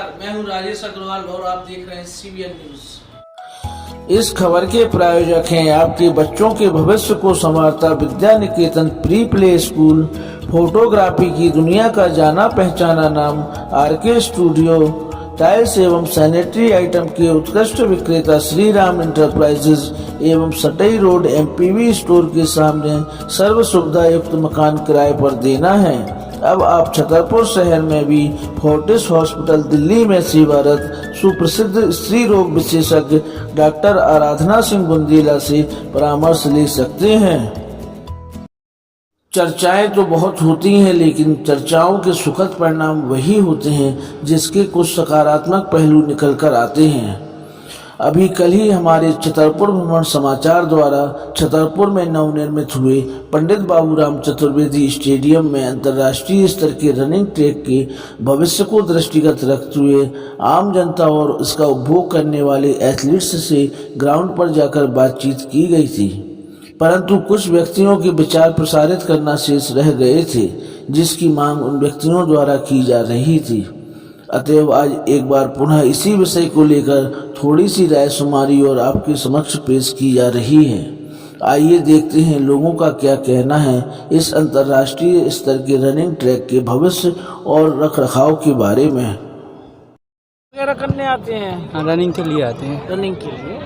नमस्कार, मैं हूं राजेश अग्रवाल और आप देख रहे हैं CBN न्यूज। इस खबर के प्रायोजक हैं आपके बच्चों के भविष्य को संवारता Vidya Niketan pre play school, photography की दुनिया का जाना पहचाना नाम RK स्टूडियो, टाइल्स एवं सैनिटरी आइटम के उत्कृष्ट विक्रेता श्री राम इंटरप्राइजेज एवं सटई रोड MPV स्टोर के सामने सर्व सुविधा युक्त मकान किराए पर देना है। अब आप छतरपुर शहर में भी फोर्टिस हॉस्पिटल दिल्ली में सेवारत सुप्रसिद्ध स्त्री रोग विशेषज्ञ डॉक्टर आराधना सिंह बुंदीला से परामर्श ले सकते हैं। चर्चाएं तो बहुत होती हैं, लेकिन चर्चाओं के सुखद परिणाम वही होते हैं जिसके कुछ सकारात्मक पहलू निकल कर आते हैं। अभी कल ही हमारे छतरपुर भ्रमण समाचार द्वारा छतरपुर में नवनिर्मित हुए पंडित बाबूराम चतुर्वेदी स्टेडियम में अंतर्राष्ट्रीय स्तर के रनिंग ट्रैक के भविष्य को दृष्टिगत रखते हुए आम जनता और इसका उपभोग करने वाले एथलीट्स से ग्राउंड पर जाकर बातचीत की गई थी, परंतु कुछ व्यक्तियों के विचार प्रसारित करना शेष रह गए थे, जिसकी मांग उन व्यक्तियों द्वारा की जा रही थी। अतएव आज एक बार पुनः इसी विषय को लेकर थोड़ी सी राय शुमारी और आपके समक्ष पेश की जा रही है। आइए देखते हैं लोगों का क्या कहना है इस अंतर्राष्ट्रीय स्तर के रनिंग ट्रैक के भविष्य और रखरखाव के बारे में। वगैरह करने आते हैं, रनिंग के लिए आते हैं। रनिंग के लिए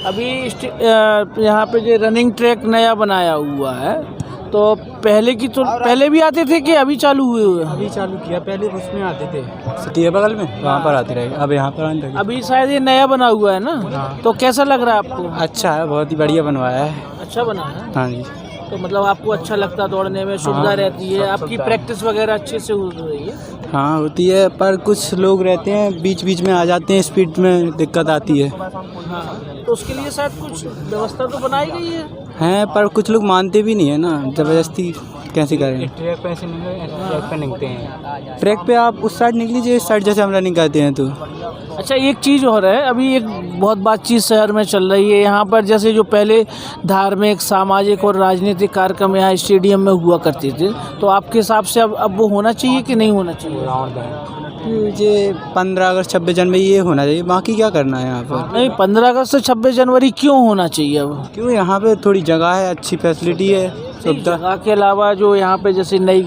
अभी यहाँ पे जो रनिंग ट्रैक नया बनाया हुआ है, तो पहले भी आते थे कि अभी चालू हुए? अभी चालू किया, पहले उसमें आते थे सिटी बगल में, वहाँ पर आते रहे, अब यहाँ पर आने लगे। अभी शायद ये नया बना हुआ है ना? हाँ। तो कैसा लग रहा है आपको? अच्छा है, बहुत ही बढ़िया बनवाया है। अच्छा बना है? हाँ जी। तो मतलब आपको अच्छा लगता है, दौड़ने में सुविधा रहती है, आपकी प्रैक्टिस वगैरह अच्छे से हो रही है? हाँ होती है, पर कुछ लोग रहते हैं बीच बीच में आ जाते हैं, स्पीड में दिक्कत आती है। हाँ, तो उसके लिए शायद कुछ व्यवस्था तो बनाई गई है, पर कुछ लोग मानते भी नहीं है ना, जबरदस्ती कैसे करें। ट्रैक पे ऐसे ट्रैक पे निकलते हैं, ट्रैक पे आप उस साइड निकल लीजिए, इस साइड जैसे हम रनिंग करते हैं। तो अच्छा, एक चीज़ हो रहा है, अभी एक बहुत बातचीत शहर में चल रही है, यहाँ पर जैसे जो पहले धार्मिक, सामाजिक और राजनीतिक कार्यक्रम यहाँ स्टेडियम में हुआ करते थे, तो आपके हिसाब से अब वो होना चाहिए कि नहीं होना चाहिए? मुझे 15 अगस्त 26 जनवरी ये होना चाहिए, बाकी क्या करना है यहाँ पर? नहीं, 15 अगस्त से 26 जनवरी क्यों होना चाहिए अब? क्यों, यहाँ पे थोड़ी जगह है, अच्छी फैसिलिटी है, सुविधा। जगह के अलावा जो यहाँ पे जैसे नई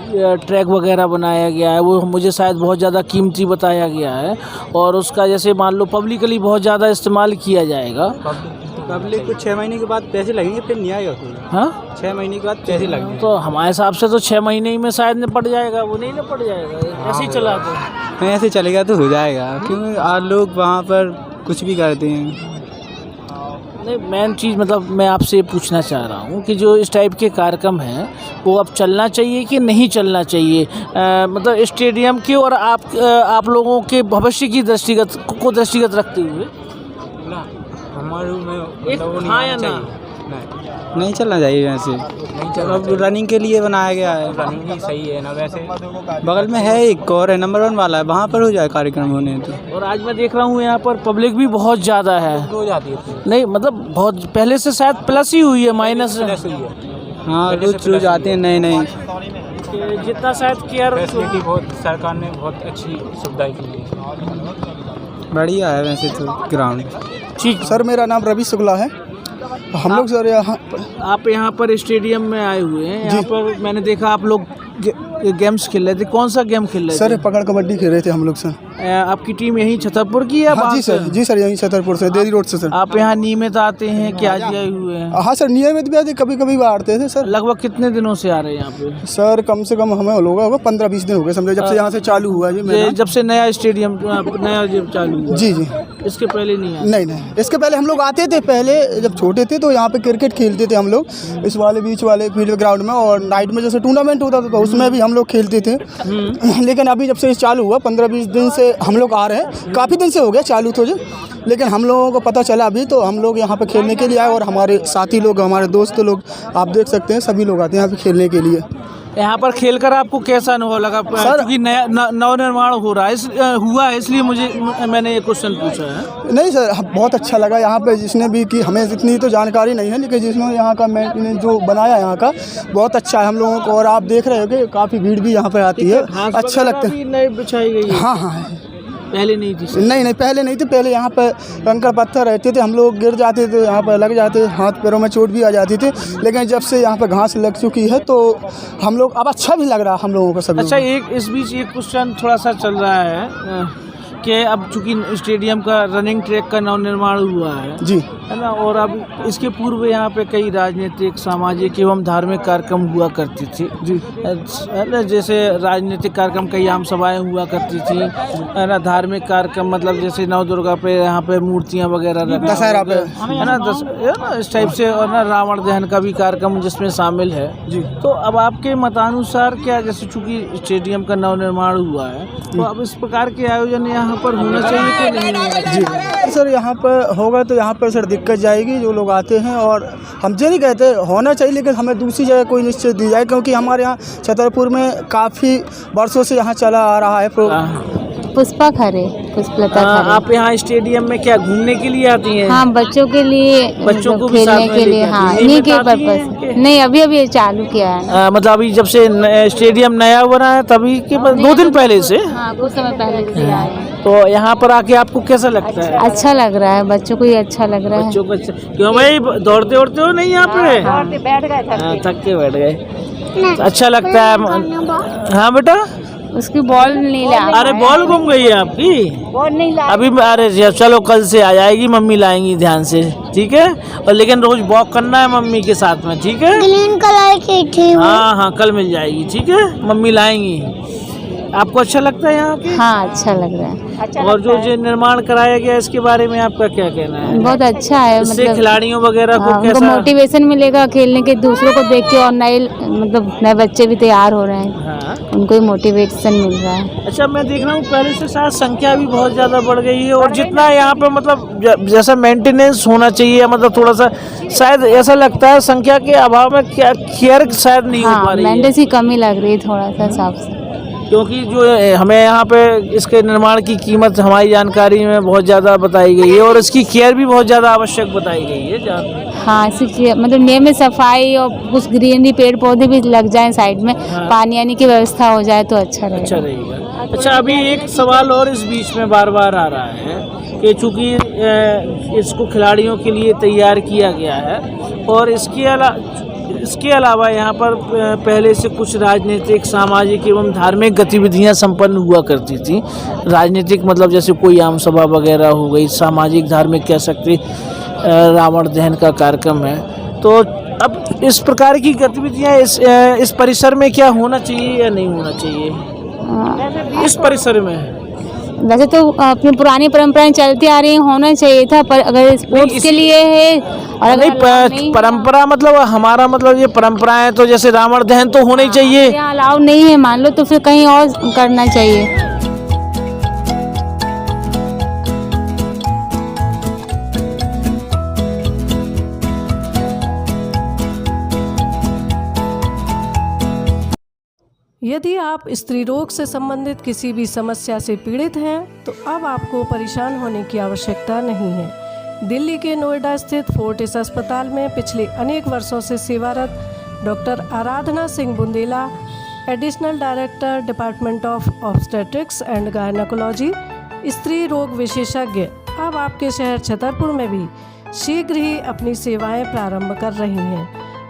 ट्रैक वगैरह बनाया गया है, वो मुझे शायद बहुत ज़्यादा कीमती बताया गया है, और उसका जैसे मान लो पब्लिकली बहुत ज़्यादा इस्तेमाल किया जाएगा। पब्लिक को 6 महीने के बाद पैसे लगेंगे, फिर नहीं आएगा कोई। हाँ, 6 महीने के बाद पैसे लगेंगे। तो हमारे हिसाब से तो 6 महीने ही में शायद निपट जाएगा, वो नहीं निपट जाएगा, ऐसे ही चला तो ऐसे चलेगा तो हो जाएगा, क्योंकि आज लोग वहाँ पर कुछ भी करते हैं। नहीं, मेन चीज़ मतलब मैं आपसे पूछना चाह रहा हूँ कि जो इस टाइप के कार्यक्रम हैं वो अब चलना चाहिए कि नहीं चलना चाहिए, मतलब स्टेडियम के और आप लोगों के भविष्य की दृष्टिगत रखते हुए हमारे हाँ या ना? नहीं चलना चाहिए वैसे। अब रनिंग के लिए बनाया गया है, रनिंग ही सही है ना। वैसे बगल में है एक और है, नंबर 1 वाला है, वहाँ पर हो जाए कार्यक्रम होने तो। और आज मैं देख रहा हूँ यहाँ पर पब्लिक भी बहुत ज़्यादा है। हो जाती है नहीं, मतलब बहुत पहले से शायद प्लस ही हुई है, माइनस? हाँ, रोज आते हैं नए नए। जितना शायद केयर बहुत सरकार ने बहुत अच्छी सुविधा की है, बढ़िया है वैसे तो ग्राउंड। ठीक सर, मेरा नाम रवि शुक्ला है। हम लोग सर यहाँ आप यहाँ पर स्टेडियम में आए हुए हैं, यहाँ पर मैंने देखा आप लोग गेम्स खेल रहे थे। कौन सा गेम खेल रहे थे? सर पकड़ कबड्डी खेल रहे थे हम लोग सर। आपकी टीम यहीं छतरपुर की है? हाँ, जी सर यहीं छतरपुर से, देरी रोड से सर। आप यहाँ नियमित आते हैं कि आज आए हुए हैं? हाँ सर, नियमित भी आते, कभी कभी आते थे सर। लगभग कितने दिनों से आ रहे हैं यहाँ पे? सर कम से कम हमें होगा 15-20 दिन हो गए समझे, जब से यहाँ से चालू हुआ है। जब से नया स्टेडियम नया चालू हुआ? जी। इसके पहले नहीं आए? नहीं, इसके पहले हम लोग आते थे, पहले जब छोटे थे तो यहाँ पे क्रिकेट खेलते थे हम लोग, इस वाले बीच वाले फील्ड ग्राउंड में, और नाइट में जैसे टूर्नामेंट होता था तो उसमें भी हम लोग खेलते थे। लेकिन अभी जब से चालू हुआ 15-20 दिन से हम लोग आ रहे हैं, काफ़ी दिन से हो गया चालू तो, लेकिन हम लोगों को पता चला अभी तो हम लोग यहाँ पे खेलने के लिए आए, और हमारे साथी लोग, हमारे दोस्त लोग, आप देख सकते हैं सभी लोग आते हैं यहाँ पे खेलने के लिए। यहाँ पर खेलकर आपको कैसा अनुभव लगा? सर, क्योंकि नया नवनिर्माण हो रहा है हुआ है, इसलिए मैंने ये क्वेश्चन पूछा है। नहीं सर, बहुत अच्छा लगा यहाँ पे, जिसने भी की, हमें इतनी तो जानकारी नहीं है, लेकिन जिसने यहाँ का मेंटेनेंस जो बनाया यहाँ का बहुत अच्छा है हम लोगों को। और आप देख रहे हो कि काफ़ी भीड़ भी यहाँ पे आती है, अच्छा लगता है। नई बिछाई गई है। हाँ, पहले नहीं थी? नहीं पहले नहीं थे। पहले यहाँ पर कंकड़ पत्थर रहते थे, हम लोग गिर जाते थे, यहाँ पर लग जाते, हाथ पैरों में चोट भी आ जाती थी। लेकिन जब से यहाँ पर घास लग चुकी है तो हम लोग अब अच्छा भी लग रहा हम लोगों को सब। अच्छा, एक इस बीच एक क्वेश्चन थोड़ा सा चल रहा है कि अब चूंकि स्टेडियम का रनिंग ट्रैक का नवनिर्माण हुआ है जी, है ना, और अब इसके पूर्व यहाँ पे कई राजनीतिक, सामाजिक एवं धार्मिक कार्यक्रम हुआ करती थी जी, है ना, जैसे राजनीतिक कार्यक्रम कई आम सभाएं हुआ करती थी, है ना, धार्मिक कार्यक्रम मतलब जैसे नवदुर्गा पे यहाँ पे मूर्तियाँ वगैरह रखना, दशहरा पे, है ना, इस टाइप से, और ना रावण दहन का भी कार्यक्रम जिसमें शामिल है जी। तो अब आपके मतानुसार क्या, जैसे चूंकि स्टेडियम का नवनिर्माण हुआ है तो अब इस प्रकार के आयोजन यहाँ पर होना चाहिए कि नहीं होना चाहिए? जी सर, यहाँ पर होगा तो यहाँ पर सर दिक्कत जाएगी जो लोग आते हैं। और हम ये नहीं कहते होना चाहिए, लेकिन हमें दूसरी जगह कोई निश्चित दी जाए, क्योंकि हमारे यहाँ छतरपुर में काफ़ी वर्षों से यहाँ चला आ रहा है पुष्पा खरे, पुष्पलता खरे। आप यहाँ स्टेडियम में क्या घूमने के लिए आती हैं? हाँ, बच्चों के लिए, बच्चों को भी खेलने के लिए। हाँ, इन्हीं के पर्पस। नहीं, अभी चालू किया है। मतलब अभी जब से स्टेडियम नया बना है तभी के 2 दिन पहले से? हाँ, कुछ समय पहले से आए हैं। तो यहाँ पर आके आपको कैसा लगता है? अच्छा लग रहा है, बच्चों को ही अच्छा लग रहा है। बच्चों को अच्छा, क्यों भाई दौड़ते उड़ते हो नहीं यहाँ पे? बैठ गए, थक के बैठ गए, अच्छा लगता है। हाँ बेटा, उसकी बॉल नहीं ला। अरे बॉल गुम गई है आपकी? बॉल नहीं ला अभी अरे चलो कल से आ जाएगी, मम्मी लाएंगी ध्यान से, ठीक है? और लेकिन रोज वॉक करना है मम्मी के साथ में, ठीक है? ग्रीन कलर की थी। हाँ, कल मिल जाएगी, ठीक है, मम्मी लाएंगी। आपको अच्छा लगता है यहाँ के? हाँ, अच्छा लग रहा है। और जो निर्माण कराया गया इसके बारे में आपका क्या कहना है? बहुत अच्छा है, इससे मतलब खिलाड़ियों वगैरह को उनको कैसा मोटिवेशन मिलेगा खेलने के, दूसरों को देख के, और नए बच्चे भी तैयार हो रहे हैं, हाँ। उनको ही मोटिवेशन मिल रहा है। अच्छा, मैं देख रहा हूँ पहले से शायद संख्या भी बहुत ज़्यादा बढ़ गई है, और जितना यहाँ पे मतलब जैसा मेंटेनेंस होना चाहिए, मतलब थोड़ा सा शायद ऐसा लगता है संख्या के अभाव में क्या केयर शायद नहीं हो पा रही है। मेंटेनेंस की कमी लग रही है थोड़ा सा हिसाब से, क्योंकि जो हमें यहाँ पे इसके निर्माण की कीमत हमारी जानकारी में बहुत ज़्यादा बताई गई है, और इसकी केयर भी बहुत ज़्यादा आवश्यक बताई गई है। हाँ, इसकी मतलब नियमित सफाई और कुछ ग्रीनरी, पेड़ पौधे भी लग जाएं साइड में, हाँ। पानी आने की व्यवस्था हो जाए तो अच्छा रहेगा। अच्छा, अभी एक सवाल और इस बीच में बार बार आ रहा है कि चूँकि इसको खिलाड़ियों के लिए तैयार किया गया है, और इसके अलावा यहाँ पर पहले से कुछ राजनीतिक, सामाजिक एवं धार्मिक गतिविधियाँ संपन्न हुआ करती थी। राजनीतिक मतलब जैसे कोई आम सभा वगैरह हो गई, सामाजिक धार्मिक कह सकते रावण दहन का कार्यक्रम है। तो अब इस प्रकार की गतिविधियाँ इस परिसर में क्या होना चाहिए या नहीं होना चाहिए इस परिसर में? वैसे तो अपनी पुरानी परंपराएं चलती आ रही हैं, होना चाहिए था, पर अगर स्पोर्ट्स के लिए है और अगर नहीं, परंपरा मतलब हमारा मतलब ये परंपराएं तो जैसे रावण दहन तो होना ही चाहिए, यहाँ अलाउ नहीं है मान लो, तो फिर कहीं और करना चाहिए। यदि आप स्त्री रोग से संबंधित किसी भी समस्या से पीड़ित हैं तो अब आपको परेशान होने की आवश्यकता नहीं है। दिल्ली के नोएडा स्थित फोर्टिस अस्पताल में पिछले अनेक वर्षों से सेवारत doctor Aradhana Singh Bundela, additional director department of obstetrics and gynaecology, स्त्री रोग विशेषज्ञ, अब आपके शहर छतरपुर में भी शीघ्र ही अपनी सेवाएं प्रारंभ कर रही हैं।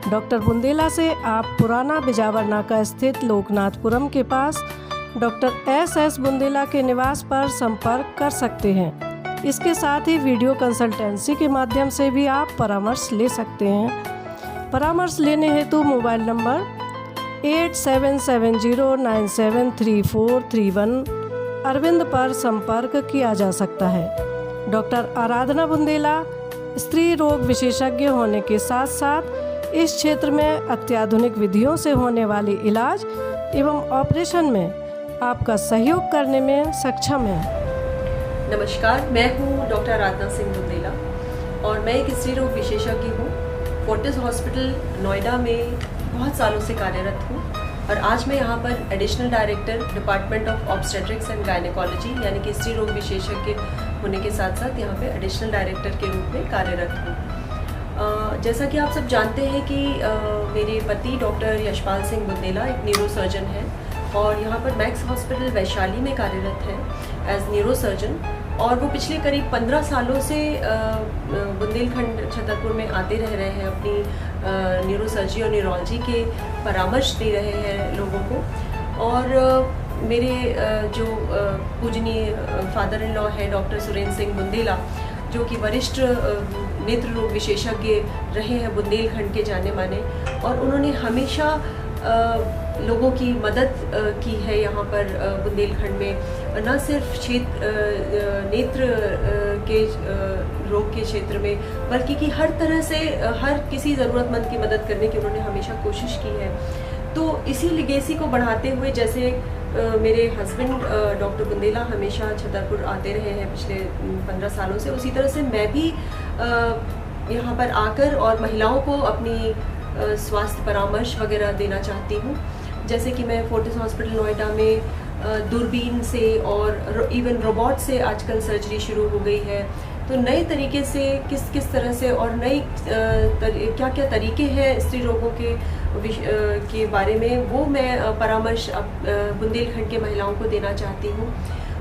डॉक्टर बुंदेला से आप पुराना बिजावर नाका स्थित लोकनाथपुरम के पास डॉक्टर एस बुंदेला के निवास पर संपर्क कर सकते हैं। इसके साथ ही वीडियो कंसल्टेंसी के माध्यम से भी आप परामर्श ले सकते हैं। परामर्श लेने हेतु मोबाइल नंबर 8770973431 अरविंद पर संपर्क किया जा सकता है। डॉक्टर आराधना बुंदेला स्त्री रोग विशेषज्ञ होने के साथ साथ इस क्षेत्र में अत्याधुनिक विधियों से होने वाले इलाज एवं ऑपरेशन में आपका सहयोग करने में सक्षम है। नमस्कार, मैं हूँ डॉक्टर आराधना सिंह बुंदेला और मैं एक स्त्री रोग विशेषज्ञ हूँ। फोर्टिस हॉस्पिटल नोएडा में बहुत सालों से कार्यरत हूँ और आज मैं यहाँ पर additional director department of obstetrics and gynaecology यानी कि स्त्री रोग विशेषज्ञ होने के साथ साथ यहाँ पे एडिशनल डायरेक्टर के रूप में कार्यरत हूँ। जैसा कि आप सब जानते हैं कि मेरे पति डॉक्टर यशपाल सिंह बुंदेला एक न्यूरो सर्जन हैं और यहाँ पर मैक्स हॉस्पिटल वैशाली में कार्यरत हैं। एज न्यूरोसर्जन, और वो पिछले करीब 15 सालों से बुंदेलखंड छतरपुर में आते रह रहे हैं, अपनी न्यूरोसर्जरी और न्यूरोलॉजी के परामर्श दे रहे हैं लोगों को। और मेरे जो पूजनीय फादर इन लॉ हैं डॉक्टर सुरेंद्र सिंह बुंदेला, जो कि वरिष्ठ नेत्र रोग विशेषज्ञ रहे हैं बुंदेलखंड के जाने माने, और उन्होंने हमेशा लोगों की मदद की है यहाँ पर बुंदेलखंड में, न सिर्फ नेत्र के रोग के क्षेत्र में, बल्कि कि हर तरह से हर किसी ज़रूरतमंद की मदद करने की उन्होंने हमेशा कोशिश की है। तो इसी लिगेसी को बढ़ाते हुए, जैसे मेरे हस्बैंड डॉक्टर बुंदेला हमेशा छतरपुर आते रहे हैं पिछले 15 सालों से, उसी तरह से मैं भी यहाँ पर आकर और महिलाओं को अपनी स्वास्थ्य परामर्श वगैरह देना चाहती हूँ। जैसे कि मैं फोर्टिस हॉस्पिटल नोएडा में दूरबीन से और इवन रोबोट से आजकल सर्जरी शुरू हो गई है, तो नए तरीके से किस तरह से और नई क्या क्या तरीके हैं स्त्री रोगों के बारे में, वो मैं परामर्श बुंदेलखंड के महिलाओं को देना चाहती हूँ।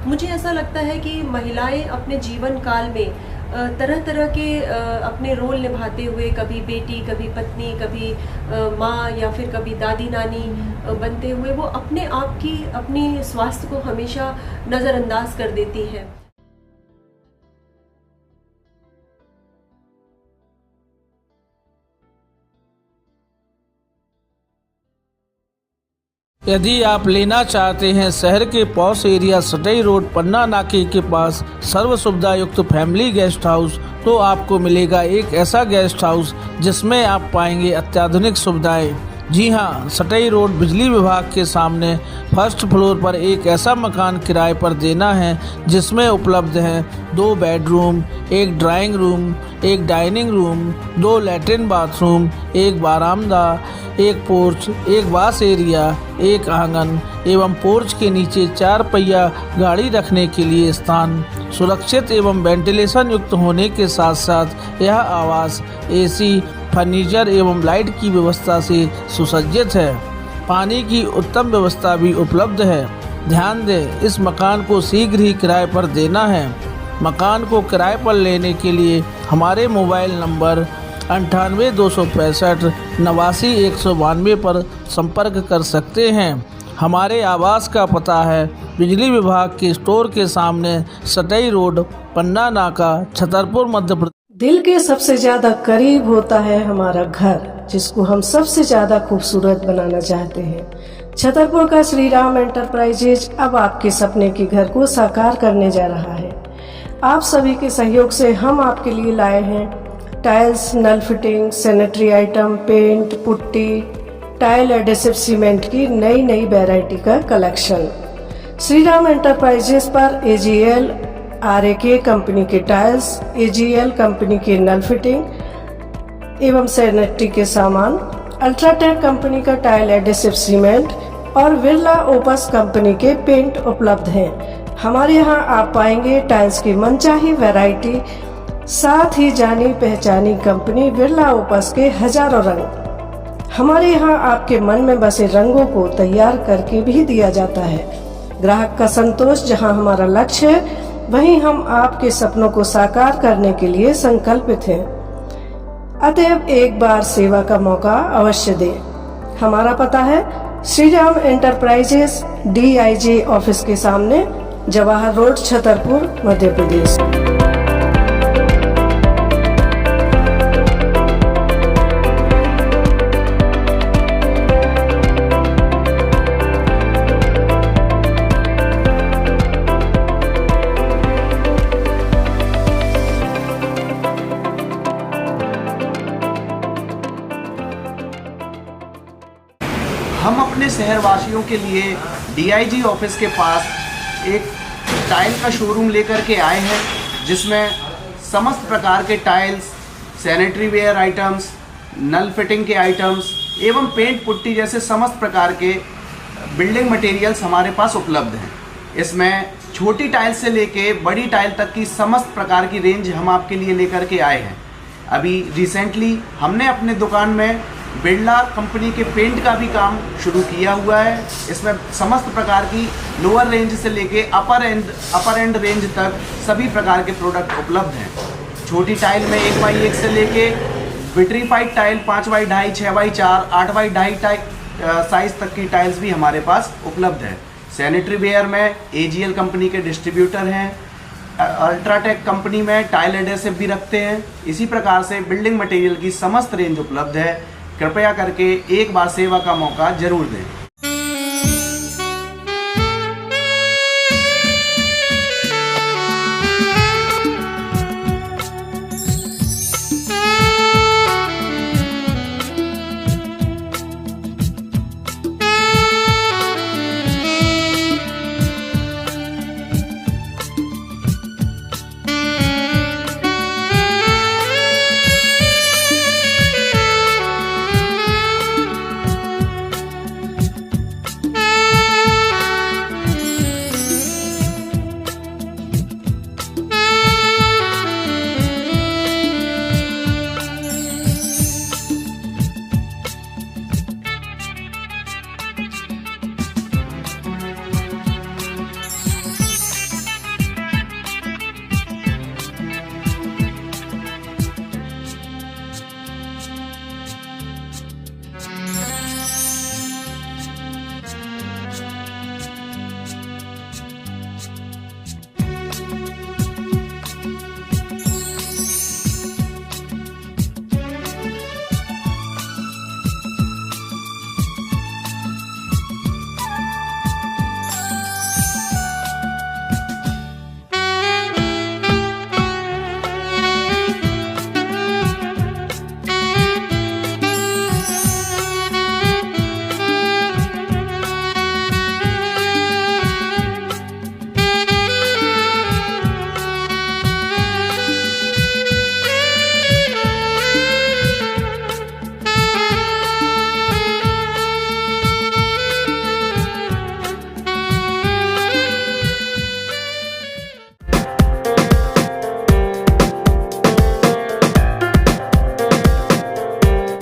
मुझे ऐसा लगता है कि महिलाएं अपने जीवन काल में तरह तरह के अपने रोल निभाते हुए, कभी बेटी, कभी पत्नी, कभी माँ या फिर कभी दादी नानी बनते हुए, वो अपने आप की अपनी स्वास्थ्य को हमेशा नज़रअंदाज कर देती हैं। यदि आप लेना चाहते हैं शहर के पॉश एरिया सटई रोड पन्ना नाके के पास सर्व सुविधा युक्त फैमिली गेस्ट हाउस, तो आपको मिलेगा एक ऐसा गेस्ट हाउस जिसमें आप पाएंगे अत्याधुनिक सुविधाएं। जी हां, सटई रोड बिजली विभाग के सामने फर्स्ट फ्लोर पर एक ऐसा मकान किराए पर देना है जिसमें उपलब्ध हैं 2 bedroom, 1 drawing room, 1 dining room, 2 latrine bathroom, 1 बारामदा, 1 porch, 1 wash area, 1 आंगन एवं पोर्च के नीचे 4 पहिया गाड़ी रखने के लिए स्थान। सुरक्षित एवं वेंटिलेशन युक्त होने के साथ साथ यह आवास एसी, फर्नीचर एवं लाइट की व्यवस्था से सुसज्जित है। पानी की उत्तम व्यवस्था भी उपलब्ध है। ध्यान दें, इस मकान को शीघ्र ही किराए पर देना है। मकान को किराए पर लेने के लिए हमारे मोबाइल नंबर 98 265 89 192 पर संपर्क कर सकते हैं। हमारे आवास का पता है बिजली विभाग के स्टोर के सामने सटई रोड पन्ना नाका छतरपुर मध्य प्रदेश। दिल के सबसे ज्यादा करीब होता है हमारा घर, जिसको हम सबसे ज्यादा खूबसूरत बनाना चाहते हैं। छतरपुर का श्री राम एंटरप्राइजेज अब आपके सपने के घर को साकार करने जा रहा है। आप सभी के सहयोग से हम आपके लिए लाए हैं टाइल्स, नल fitting, sanitary item, paint, putty, tile adhesive cement की नई वैरायटी का कलेक्शन। श्री राम एंटरप्राइजेज पर AGL RAK कंपनी के टाइल्स, AGL कंपनी के नल फिटिंग एवं सैनिटरी के सामान, अल्ट्राटेक कंपनी का टाइल एडेसिव सीमेंट और बिरला ओपस कंपनी के पेंट उपलब्ध हैं। हमारे यहाँ आप पाएंगे टाइल्स की मनचाही वैरायटी, साथ ही जानी पहचानी कंपनी बिरला ओपस के हजारों रंग। हमारे यहाँ आपके मन में बसे रंगों को तैयार करके भी दिया जाता है। ग्राहक का संतोष जहाँ हमारा लक्ष्य है, वहीं हम आपके सपनों को साकार करने के लिए संकल्पित हैं। अतएव एक बार सेवा का मौका अवश्य दें। हमारा पता है Shri Ram enterprises, DIG office के सामने, जवाहर रोड, छतरपुर, मध्य प्रदेश। हम अपने शहरवासियों के लिए DIG ऑफिस के पास एक टाइल का शोरूम लेकर के आए हैं, जिसमें समस्त प्रकार के टाइल्स, सैनिटरी वेयर आइटम्स, नल फिटिंग के आइटम्स एवं पेंट पुट्टी जैसे समस्त प्रकार के बिल्डिंग मटेरियल्स हमारे पास उपलब्ध हैं। इसमें छोटी टाइल से लेके बड़ी टाइल तक की समस्त प्रकार की रेंज हम आपके लिए लेकर के आए हैं। अभी रिसेंटली हमने अपने दुकान में बिरला कंपनी के पेंट का भी काम शुरू किया हुआ है। इसमें समस्त प्रकार की लोअर रेंज से लेके अपर एंड रेंज तक सभी प्रकार के प्रोडक्ट उपलब्ध हैं। छोटी टाइल में 1x1 से लेके vitrified tile 5x2, 6x4, 8x2 size तक की टाइल्स भी हमारे पास उपलब्ध है। सैनिटरी वेयर में AGL कंपनी के डिस्ट्रीब्यूटर हैं। अल्ट्राटेक कंपनी में टाइल एडेसिव भी रखते हैं। इसी प्रकार से बिल्डिंग मटेरियल की समस्त रेंज उपलब्ध है। कृपया करके एक बार सेवा का मौका जरूर दें।